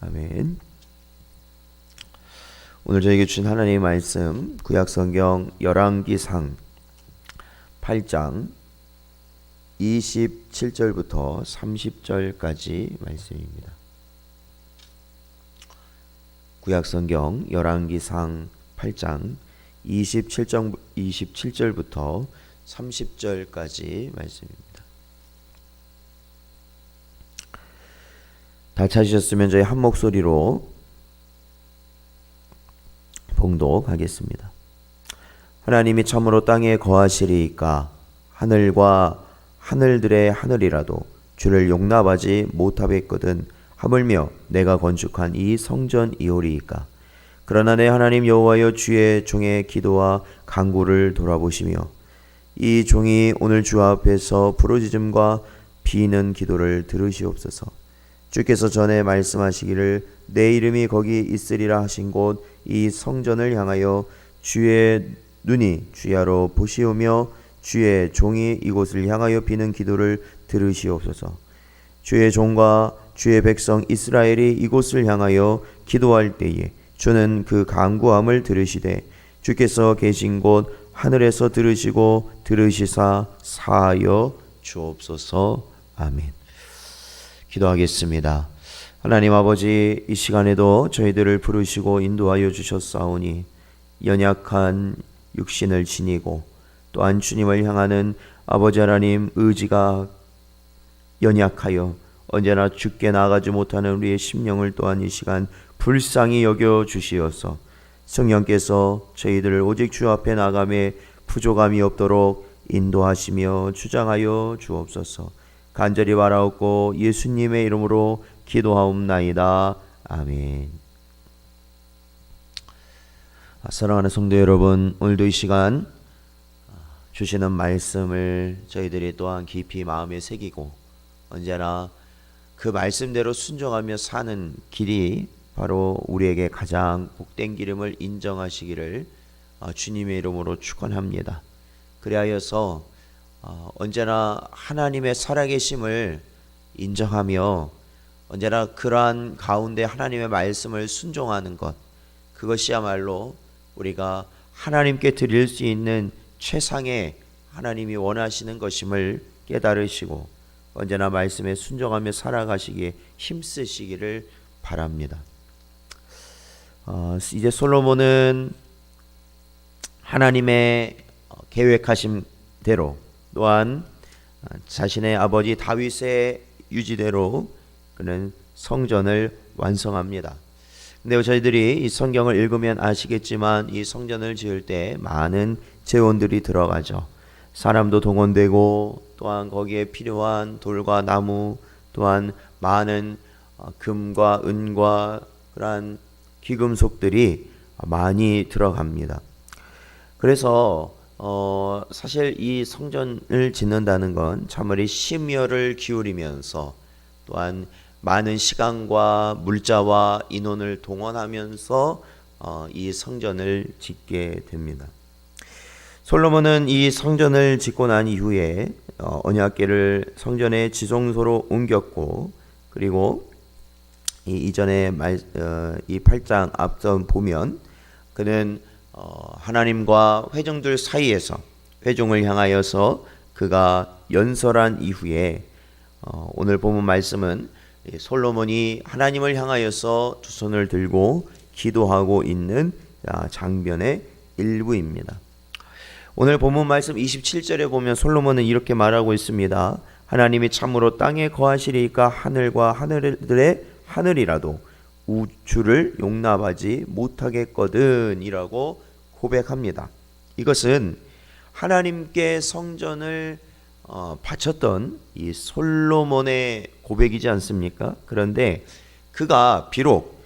아멘. 오늘 저에게 주신 하나님의 말씀, 구약성경 열왕기상 8장 27절부터 30절까지 말씀입니다. 구약성경 열왕기상 8장 27절부터 30절까지 말씀입니다. 다 찾으셨으면 저희 한 목소리로 봉독하겠습니다. 하나님이 참으로 땅에 거하시리이까 하늘과 하늘들의 하늘이라도 주를 용납하지 못하겠거든 하물며 내가 건축한 이 성전이오리이까. 그러나 내 하나님 여호와여, 주의 종의 기도와 간구를 돌아보시며 이 종이 오늘 주 앞에서 부르짖음과 비는 기도를 들으시옵소서. 주께서 전에 말씀하시기를 내 이름이 거기 있으리라 하신 곳 이 성전을 향하여 주의 눈이 주야로 보시오며 주의 종이 이곳을 향하여 비는 기도를 들으시옵소서. 주의 종과 주의 백성 이스라엘이 이곳을 향하여 기도할 때에 주는 그 간구함을 들으시되 주께서 계신 곳 하늘에서 들으시고 들으시사 사하여 주옵소서. 아멘. 기도하겠습니다. 하나님 아버지, 이 시간에도 저희들을 부르시고 인도하여 주셨사오니 연약한 육신을 지니고 또한 주님을 향하는 아버지 하나님 의지가 연약하여 언제나 주께 나아가지 못하는 우리의 심령을 또한 이 시간 불쌍히 여겨 주시어서 성령께서 저희들을 오직 주 앞에 나아감에 부족함이 없도록 인도하시며 주장하여 주옵소서. 간절히 바라옵고 예수님의 이름으로 기도하옵나이다. 아멘. 사랑하는 성도 여러분, 오늘도 이 시간 주시는 말씀을 저희들이 또한 깊이 마음에 새기고 언제나 그 말씀대로 순종하며 사는 길이 바로 우리에게 가장 복된 길임을 인정하시기를 주님의 이름으로 축원합니다. 그리하여서 언제나 하나님의 살아계심을 인정하며 언제나 그러한 가운데 하나님의 말씀을 순종하는 것, 그것이야말로 우리가 하나님께 드릴 수 있는 최상의 하나님이 원하시는 것임을 깨달으시고 언제나 말씀에 순종하며 살아가시기에 힘쓰시기를 바랍니다. 이제 솔로몬은 하나님의 계획하신 대로 또한 자신의 아버지 다윗의 유지대로 그는 성전을 완성합니다. 근데 저희들이 이 성경을 읽으면 아시겠지만 이 성전을 지을 때 많은 재원들이 들어가죠. 사람도 동원되고 또한 거기에 필요한 돌과 나무 또한 많은 금과 은과 그러한 귀금속들이 많이 들어갑니다. 그래서 사실 이 성전을 짓는다는 건 참으로 심혈을 기울이면서 또한 많은 시간과 물자와 인원을 동원하면서 이 성전을 짓게 됩니다. 솔로몬은 이 성전을 짓고 난 이후에 언약궤를 성전의 지성소로 옮겼고 그리고 이전에 이 8장 앞선 보면 그는 하나님과 회중들 사이에서 회중을 향하여서 그가 연설한 이후에 오늘 본문 말씀은 솔로몬이 하나님을 향하여서 두 손을 들고 기도하고 있는 장면의 일부입니다. 오늘 본문 말씀 27절에 보면 솔로몬은 이렇게 말하고 있습니다. 하나님이 참으로 땅에 거하시리이까 하늘과 하늘들의 하늘이라도 우주를 용납하지 못하겠거든 이라고 고백합니다. 이것은 하나님께 성전을 바쳤던 이 솔로몬의 고백이지 않습니까? 그런데 그가 비록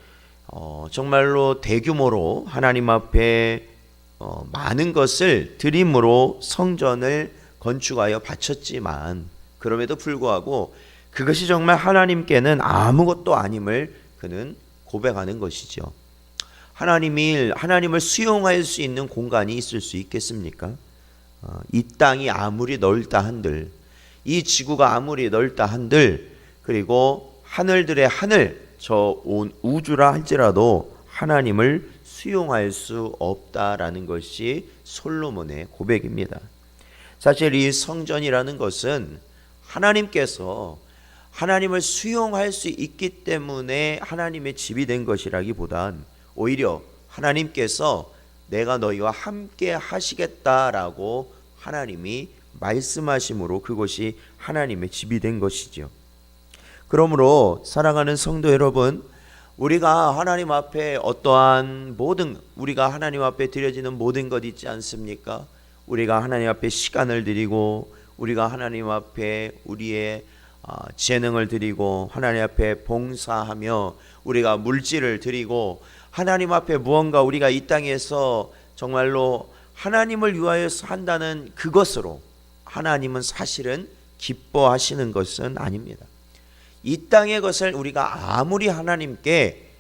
정말로 대규모로 하나님 앞에 많은 것을 드림으로 성전을 건축하여 바쳤지만 그럼에도 불구하고 그것이 정말 하나님께는 아무것도 아님을 그는 고백하는 것이죠. 하나님을 수용할 수 있는 공간이 있을 수 있겠습니까? 이 땅이 아무리 넓다 한들, 이 지구가 아무리 넓다 한들, 그리고 하늘들의 하늘, 저 온 우주라 할지라도 하나님을 수용할 수 없다라는 것이 솔로몬의 고백입니다. 사실 이 성전이라는 것은 하나님께서 하나님을 수용할 수 있기 때문에 하나님의 집이 된 것이라기보단 오히려 하나님께서 내가 너희와 함께 하시겠다라고 하나님이 말씀하심으로 그것이 하나님의 집이 된 것이죠. 그러므로 사랑하는 성도 여러분, 우리가 하나님 앞에 어떠한 우리가 하나님 앞에 드려지는 모든 것 있지 않습니까? 우리가 하나님 앞에 시간을 드리고 우리가 하나님 앞에 우리의 재능을 드리고 하나님 앞에 봉사하며 우리가 물질을 드리고 하나님 앞에 무언가 우리가 이 땅에서 정말로 하나님을 위하여서 한다는 그것으로 하나님은 사실은 기뻐하시는 것은 아닙니다. 이 땅의 것을 우리가 아무리 하나님께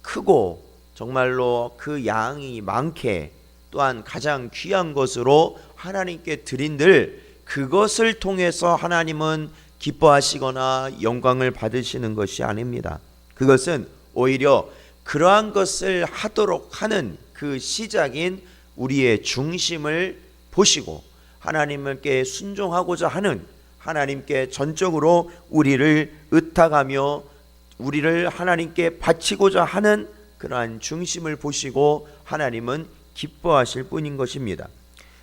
크고 정말로 그 양이 많게 또한 가장 귀한 것으로 하나님께 드린들 그것을 통해서 하나님은 기뻐하시거나 영광을 받으시는 것이 아닙니다. 그것은 오히려 그러한 것을 하도록 하는 그 시작인 우리의 중심을 보시고 하나님께 순종하고자 하는 하나님께 전적으로 우리를 의탁하며 우리를 하나님께 바치고자 하는 그러한 중심을 보시고 하나님은 기뻐하실 뿐인 것입니다.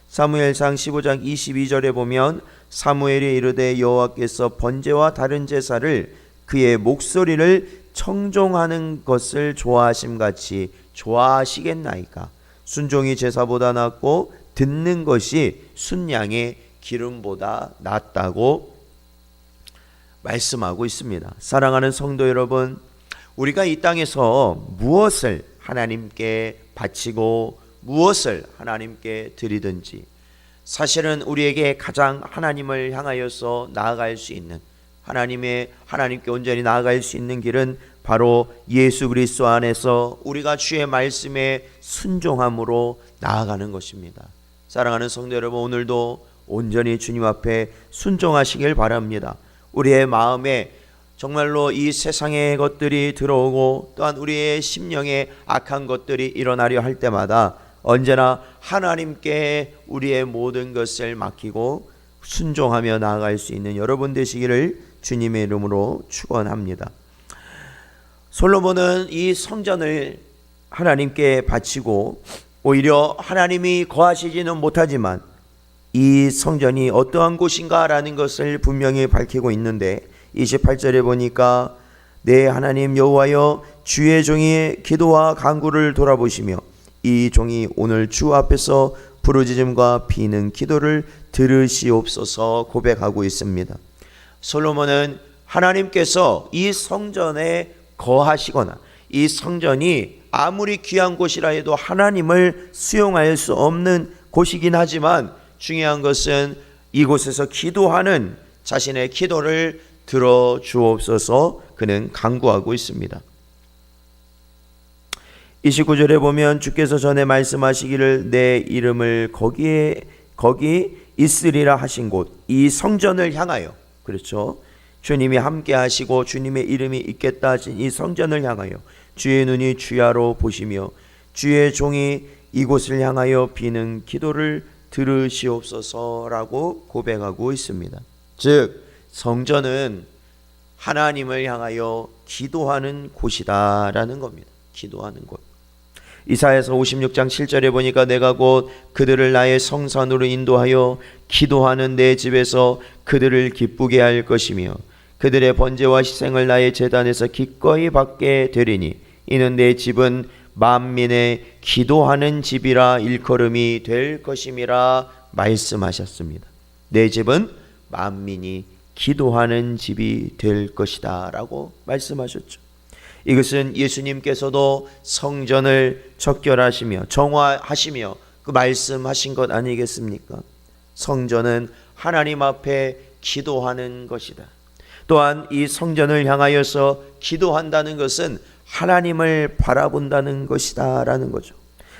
사무엘상 15장 22절에 보면 사무엘이 이르되 여호와께서 번제와 다른 제사를 그의 목소리를 청종하는 것을 좋아하심같이 좋아하시겠나이까. 순종이 제사보다 낫고 듣는 것이 순양의 기름보다 낫다고 말씀하고 있습니다. 사랑하는 성도 여러분, 우리가 이 땅에서 무엇을 하나님께 바치고 무엇을 하나님께 드리든지 사실은 우리에게 가장 하나님을 향하여서 나아갈 수 있는 하나님께 온전히 나아갈 수 있는 길은 바로 예수 그리스도 안에서 우리가 주의 말씀에 순종함으로 나아가는 것입니다. 사랑하는 성도 여러분, 오늘도 온전히 주님 앞에 순종하시길 바랍니다. 우리의 마음에 정말로 이 세상의 것들이 들어오고 또한 우리의 심령에 악한 것들이 일어나려 할 때마다 언제나 하나님께 우리의 모든 것을 맡기고 순종하며 나아갈 수 있는 여러분 되시기를 주님의 이름으로 축원합니다. 솔로몬은 이 성전을 하나님께 바치고 오히려 하나님이 거하시지는 못하지만 이 성전이 어떠한 곳인가라는 것을 분명히 밝히고 있는데 28절에 보니까 내 하나님 여호와여 주의 종의 기도와 간구를 돌아보시며 이 종이 오늘 주 앞에서 부르짖음과 비는 기도를 들으시옵소서 고백하고 있습니다. 솔로몬은 하나님께서 이 성전에 거하시거나 이 성전이 아무리 귀한 곳이라 해도 하나님을 수용할 수 없는 곳이긴 하지만 중요한 것은 이곳에서 기도하는 자신의 기도를 들어주옵소서 그는 간구하고 있습니다. 29절에 보면 주께서 전에 말씀하시기를 내 이름을 거기 있으리라 하신 곳, 이 성전을 향하여, 그렇죠, 주님이 함께 하시고 주님의 이름이 있겠다 하신 이 성전을 향하여 주의 눈이 주야로 보시며 주의 종이 이곳을 향하여 비는 기도를 들으시옵소서라고 고백하고 있습니다. 즉 성전은 하나님을 향하여 기도하는 곳이다라는 겁니다. 기도하는 곳. 이사야서 56장 7절에 보니까 내가 곧 그들을 나의 성산으로 인도하여 기도하는 내 집에서 그들을 기쁘게 할 것이며 그들의 번제와 희생을 나의 제단에서 기꺼이 받게 되리니 이는 내 집은 만민의 기도하는 집이라 일컬음이 될 것임이라 말씀하셨습니다. 내 집은 만민이 기도하는 집이 될 것이다 라고 말씀하셨죠. 이것은 예수님께서도 성전을 적결하시며 정화하시며 그 말씀하신 것 아니겠습니까? 성전은 하나님 앞에 기도하는 것이다. 또한 이 성전을 향하여서 기도한다는 것은 하나님을 바라본다는 것이다 라는 거죠.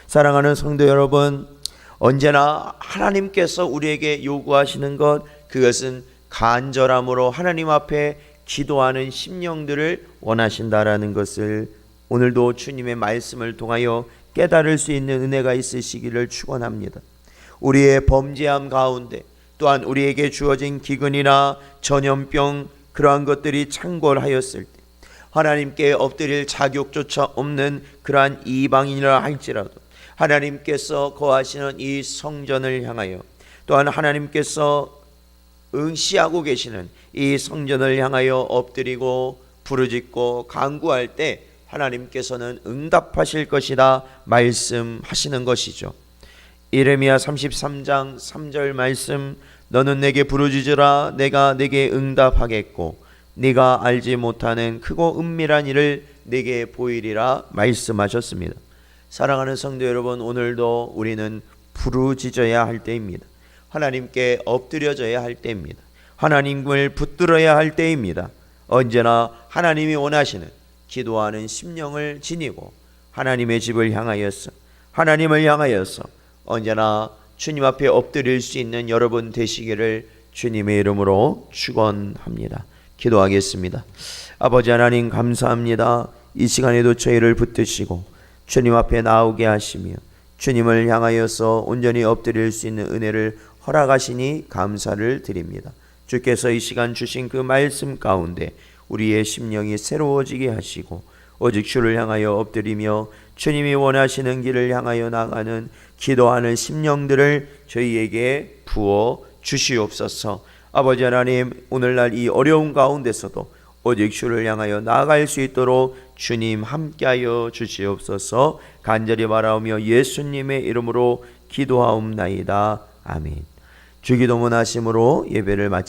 사랑하는 성도 여러분, 언제나 하나님께서 우리에게 요구하시는 것, 그것은 간절함으로 하나님 앞에 기도하는 심령들을 원하신다라는 것을 오늘도 주님의 말씀을 통하여 깨달을 수 있는 은혜가 있으시기를 축원합니다. 우리의 범죄함 가운데 또한 우리에게 주어진 기근이나 전염병 그러한 것들이 창궐하였을 때 하나님께 엎드릴 자격조차 없는 그러한 이방인이라 할지라도 하나님께서 거하시는 이 성전을 향하여 또한 하나님께서 응시하고 계시는 이 성전을 향하여 엎드리고 부르짖고 간구할 때 하나님께서는 응답하실 것이다 말씀하시는 것이죠. 예레미야 33장 3절 말씀, 너는 내게 부르짖으라 내가 내게 응답하겠고 네가 알지 못하는 크고 은밀한 일을 내게 보이리라 말씀하셨습니다. 사랑하는 성도 여러분, 오늘도 우리는 부르짖어야 할 때입니다. 하나님께 엎드려져야 할 때입니다. 하나님을 붙들어야 할 때입니다. 언제나 하나님이 원하시는 기도하는 심령을 지니고 하나님의 집을 향하여서 하나님을 향하여서 언제나 주님 앞에 엎드릴 수 있는 여러분 되시기를 주님의 이름으로 축원합니다. 기도하겠습니다. 아버지 하나님 감사합니다. 이 시간에도 저희를 붙드시고 주님 앞에 나오게 하시며 주님을 향하여서 온전히 엎드릴 수 있는 은혜를 허락하시니 감사를 드립니다. 주께서 이 시간 주신 그 말씀 가운데 우리의 심령이 새로워지게 하시고 오직 주를 향하여 엎드리며 주님이 원하시는 길을 향하여 나가는 기도하는 심령들을 저희에게 부어 주시옵소서. 아버지 하나님, 오늘날 이 어려운 가운데서도 오직 주를 향하여 나아갈 수 있도록 주님 함께하여 주시옵소서. 간절히 바라오며 예수님의 이름으로 기도하옵나이다. 아멘. 주기도문 하심으로 예배를 마치